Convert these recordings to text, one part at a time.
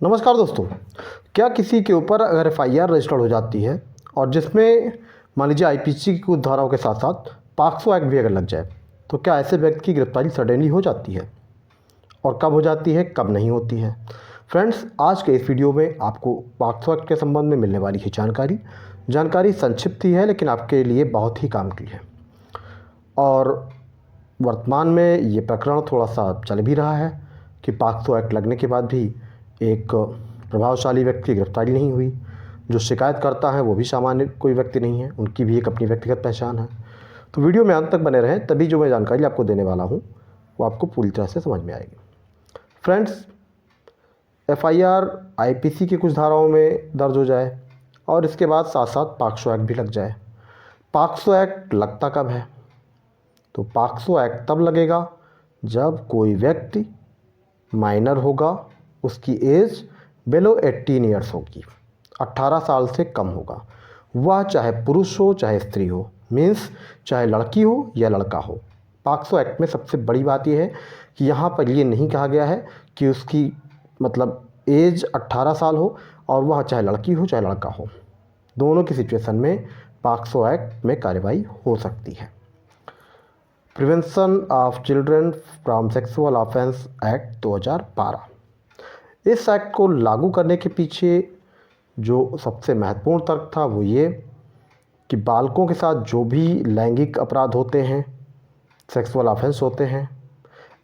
नमस्कार दोस्तों। क्या किसी के ऊपर अगर एफआईआर रजिस्टर्ड हो जाती है और जिसमें मान लीजिए आईपीसी की कुछ धाराओं के साथ साथ पॉक्सो एक्ट भी अगर लग जाए तो क्या ऐसे व्यक्ति की गिरफ्तारी सडनली हो जाती है और कब हो जाती है कब नहीं होती है। फ्रेंड्स, आज के इस वीडियो में आपको पॉक्सो एक्ट के संबंध में मिलने वाली है जानकारी संक्षिप्त ही है लेकिन आपके लिए बहुत ही काम की है। और वर्तमान में ये प्रकरण थोड़ा सा चल भी रहा है कि पॉक्सो एक्ट लगने के बाद भी एक प्रभावशाली व्यक्ति की गिरफ्तारी नहीं हुई। जो शिकायत करता है वो भी सामान्य कोई व्यक्ति नहीं है, उनकी भी एक अपनी व्यक्तिगत पहचान है। तो वीडियो में अंत तक बने रहें, तभी जो मैं जानकारी आपको देने वाला हूँ वो आपको पूरी तरह से समझ में आएगी। फ्रेंड्स, एफआईआर आईपीसी की कुछ धाराओं में दर्ज हो जाए और इसके बाद साथ साथ पॉक्सो एक्ट भी लग जाए। पॉक्सो एक्ट लगता कब है? तो पॉक्सो एक्ट तब लगेगा जब कोई व्यक्ति माइनर होगा, उसकी एज बिलो 18 ईयर्स होगी, 18 साल से कम होगा, वह चाहे पुरुष हो चाहे स्त्री हो, मीन्स चाहे लड़की हो या लड़का हो। पॉक्सो एक्ट में सबसे बड़ी बात यह है कि यहाँ पर ये नहीं कहा गया है कि उसकी मतलब एज 18 साल हो और वह चाहे लड़की हो चाहे लड़का हो, दोनों की सिचुएशन में पॉक्सो एक्ट में कार्रवाई हो सकती है। Prevention of children from sexual offence act 2012, इस एक्ट को लागू करने के पीछे जो सबसे महत्वपूर्ण तर्क था वो ये कि बालकों के साथ जो भी लैंगिक अपराध होते हैं, सेक्सुअल ऑफेंस होते हैं,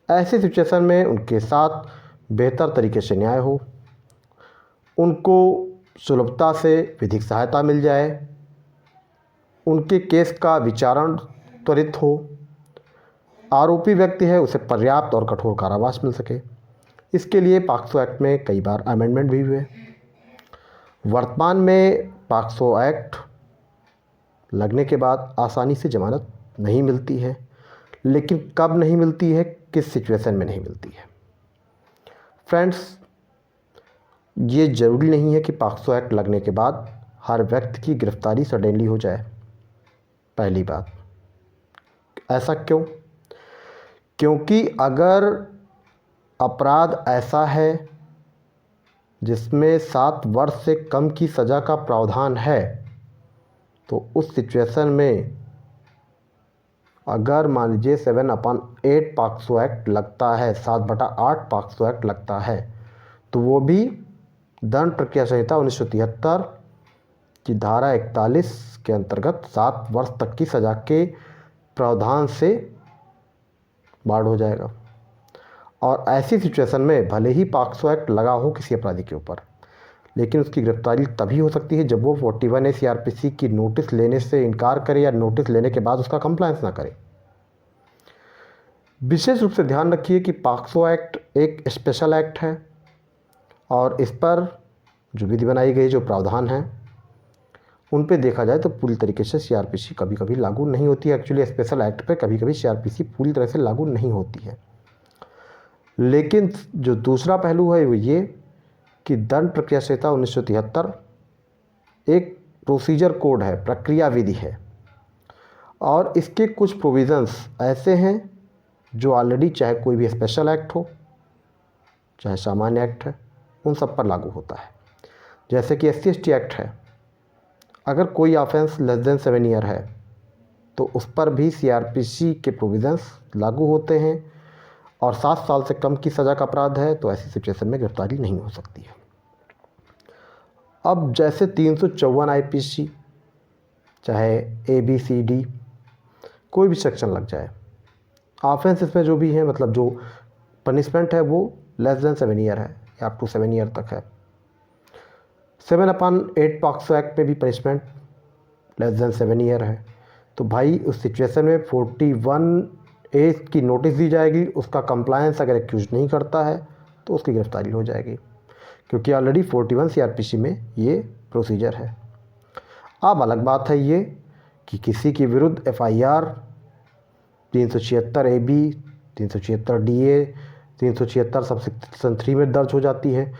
ऐसी सिचुएशन में उनके साथ बेहतर तरीके से न्याय हो, उनको सुलभता से विधिक सहायता मिल जाए, उनके केस का विचारण त्वरित हो, आरोपी व्यक्ति है उसे पर्याप्त और कठोर कारावास मिल सके। इसके लिए पॉक्सो एक्ट में कई बार अमेंडमेंट भी हुए। वर्तमान में पॉक्सो एक्ट लगने के बाद आसानी से ज़मानत नहीं मिलती है, लेकिन कब नहीं मिलती है, किस सिचुएशन में नहीं मिलती है। फ्रेंड्स, ये ज़रूरी नहीं है कि पॉक्सो एक्ट लगने के बाद हर व्यक्ति की गिरफ्तारी सडनली हो जाए। पहली बात, ऐसा क्यों? क्योंकि अगर अपराध ऐसा है जिसमें 7 वर्ष से कम की सज़ा का प्रावधान है तो उस सिचुएशन में अगर मान लीजिए 7/8 पॉक्सो एक्ट लगता है, 7/8 पॉक्सो एक्ट लगता है, तो वो भी दंड प्रक्रिया संहिता 1973 की धारा 41 के अंतर्गत 7 वर्ष तक की सज़ा के प्रावधान से बाढ़ हो जाएगा। और ऐसी सिचुएशन में भले ही पॉक्सो एक्ट लगा हो किसी अपराधी के ऊपर, लेकिन उसकी गिरफ्तारी तभी हो सकती है जब वो 41A CRPC की नोटिस लेने से इनकार करे या नोटिस लेने के बाद उसका कंप्लायंस ना करे। विशेष रूप से ध्यान रखिए कि पॉक्सो एक्ट एक स्पेशल एक्ट है और इस पर जो विधि बनाई गई, जो प्रावधान हैं, उन पे देखा जाए तो पूरी तरीके से CRPC कभी कभी लागू नहीं होती है। एक्चुअली स्पेशल एक्ट पे कभी कभी CRPC पूरी तरह से लागू नहीं होती है। लेकिन जो दूसरा पहलू है वो ये कि दंड प्रक्रिया संहिता 1973 एक प्रोसीजर कोड है, प्रक्रिया विधि है, और इसके कुछ प्रोविज़न्स ऐसे हैं जो ऑलरेडी चाहे कोई भी स्पेशल एक्ट हो चाहे सामान्य एक्ट है उन सब पर लागू होता है। जैसे कि SC/ST एक्ट है, अगर कोई ऑफेंस लेस देन 7 ईयर है तो उस पर भी CRPC के प्रोविज़न्स लागू होते हैं, और 7 साल से कम की सज़ा का अपराध है तो ऐसी सिचुएशन में गिरफ्तारी नहीं हो सकती है। अब जैसे 354 IPC, चाहे ABCD कोई भी सेक्शन लग जाए, ऑफेंस इसमें जो भी है, मतलब जो पनिशमेंट है वो लेस देन 7 ईयर है या अप टू 7 ईयर तक है। 7/8 पॉक्सो एक्ट में भी पनिशमेंट लेस देन 7 ईयर है। तो भाई उस सिचुएशन में 41A की नोटिस दी जाएगी, उसका कंप्लायंस अगर एक्यूज नहीं करता है तो उसकी गिरफ्तारी हो जाएगी, क्योंकि ऑलरेडी 41 CRPC में ये प्रोसीजर है। अब अलग बात है ये कि किसी के विरुद्ध FIR 376AB, 376DA, 376 सबसेक्शन 3 में दर्ज हो जाती है,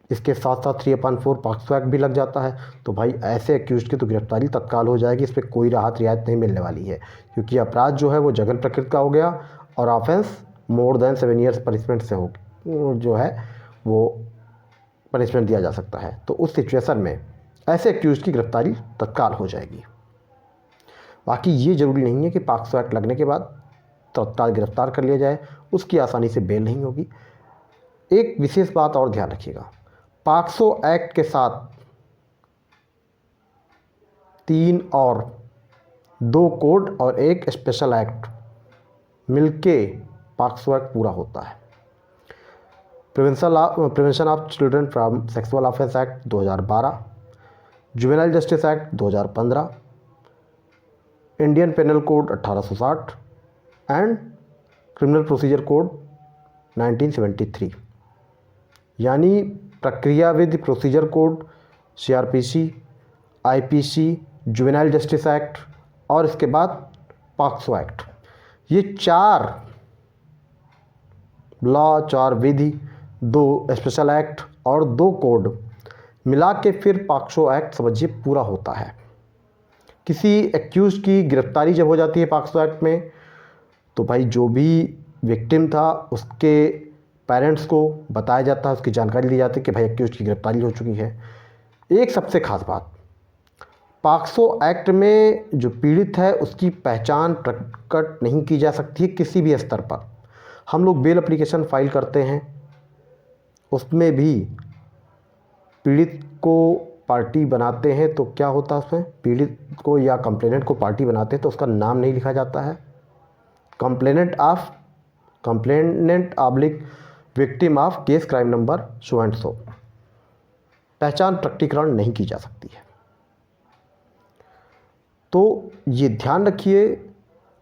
इसके साथ साथ 3/4 पॉक्सो एक्ट भी लग जाता है, तो भाई ऐसे एक्यूज की तो गिरफ्तारी तत्काल हो जाएगी। इस पर कोई राहत रियायत नहीं मिलने वाली है, क्योंकि अपराध जो है वो जघन्य प्रकृति का हो गया और offence more than 7 years punishment से हो जो है वो पनिशमेंट दिया जा सकता है, तो उस सिचुएशन में ऐसे एक्यूज की गिरफ्तारी तत्काल हो जाएगी। बाकी ये ज़रूरी नहीं है कि पॉक्सो एक्ट लगने के बाद तत्काल गिरफ्तार कर लिया जाए, उसकी आसानी से बेल नहीं होगी। एक विशेष बात और ध्यान रखिएगा, पॉक्सो एक्ट के साथ 3 और 2 कोड और एक स्पेशल एक्ट मिलके पॉक्सो एक्ट पूरा होता है। Prevention of children from sexual offence act 2012, juvenile justice act 2015, Indian penal code 1860 and criminal procedure code 1973, यानी प्रक्रिया विधि procedure code, CRPC, IPC, juvenile justice act और इसके बाद पॉक्सो एक्ट। ये 4 लॉ, 4 विधि, 2 स्पेशल एक्ट और 2 कोड मिला के फिर पॉक्सो एक्ट समझिए पूरा होता है। किसी एक्यूज की गिरफ्तारी जब हो जाती है पॉक्सो एक्ट में, तो भाई जो भी विक्टिम था उसके पेरेंट्स को बताया जाता है, उसकी जानकारी दी जाती है कि भाई एक्यूज की गिरफ्तारी हो चुकी है। एक सबसे खास बात, पॉक्सो एक्ट में जो पीड़ित है उसकी पहचान प्रकट नहीं की जा सकती है किसी भी स्तर पर। हम लोग बेल एप्लीकेशन फाइल करते हैं, उसमें भी पीड़ित को पार्टी बनाते हैं, तो क्या होता है उसमें, पीड़ित को या कंप्लेनेंट को पार्टी बनाते हैं तो उसका नाम नहीं लिखा जाता है। Complainant oblique victim of case crime number so and so, पहचान प्रकटीकरण नहीं की जा सकती है। तो ये ध्यान रखिए,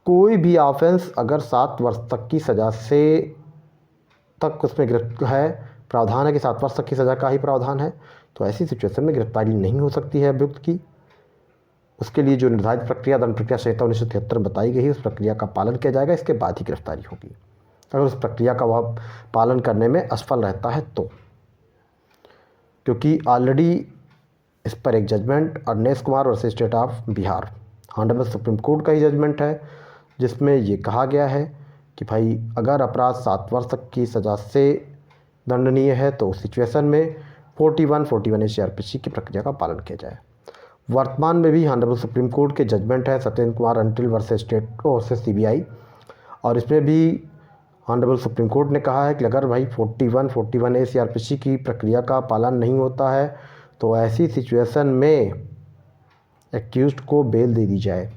कोई भी ऑफेंस अगर 7 वर्ष तक की सज़ा से तक उसमें है, प्रावधान है कि 7 वर्ष तक की सज़ा का ही प्रावधान है, तो ऐसी सिचुएशन में गिरफ्तारी नहीं हो सकती है अभियुक्त की। उसके लिए जो निर्धारित प्रक्रिया दंड प्रक्रिया संहिता 1973 में बताई गई है, उस प्रक्रिया का पालन किया जाएगा, इसके बाद ही गिरफ्तारी होगी। अगर उस प्रक्रिया का वह पालन करने में असफल रहता है तो, क्योंकि ऑलरेडी इस पर एक judgement Arnesh Kumar versus state of Bihar honourable supreme court का ही जजमेंट है, जिसमें ये कहा गया है कि भाई अगर अपराध 7 वर्ष तक की सज़ा से दंडनीय है तो उस सिचुएशन में 41 CRPC की प्रक्रिया का पालन किया जाए। वर्तमान में भी ऑनरेबल सुप्रीम कोर्ट के जजमेंट है Satyendra Kumar until versus state versus CBI, और इसमें भी ऑनरेबल सुप्रीम कोर्ट ने कहा है कि अगर भाई 41A CRPC की प्रक्रिया का पालन नहीं होता है तो ऐसी सिचुएशन में एक्यूज्ड को बेल दे दी जाए,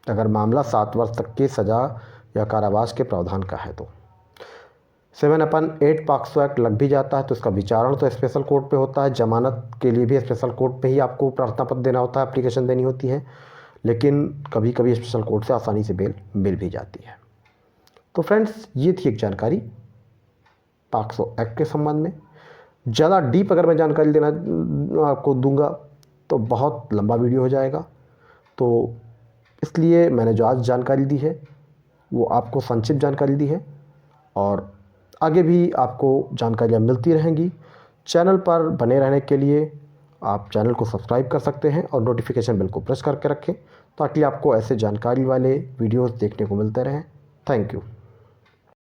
अगर मामला 7 वर्ष तक की सज़ा या कारावास के प्रावधान का है तो। 7/8 पॉक्सो एक्ट लग भी जाता है तो इसका विचारण तो स्पेशल कोर्ट पे होता है, जमानत के लिए भी स्पेशल कोर्ट पे ही आपको प्रार्थना पत्र देना होता है, एप्लीकेशन देनी होती है, लेकिन कभी कभी स्पेशल कोर्ट से आसानी से बेल मिल भी जाती है। तो फ्रेंड्स, ये थी एक जानकारी पॉक्सो एक्ट के संबंध में। ज़्यादा डीप अगर मैं जानकारी देना आपको दूंगा तो बहुत लंबा वीडियो हो जाएगा, तो इसलिए मैंने जो आज जानकारी दी है वो आपको संक्षिप्त जानकारी दी है, और आगे भी आपको जानकारियाँ मिलती रहेंगी। चैनल पर बने रहने के लिए आप चैनल को सब्सक्राइब कर सकते हैं और नोटिफिकेशन बेल को प्रेस करके रखें ताकि आपको ऐसे जानकारी वाले वीडियोस देखने को मिलते रहें। Thank you.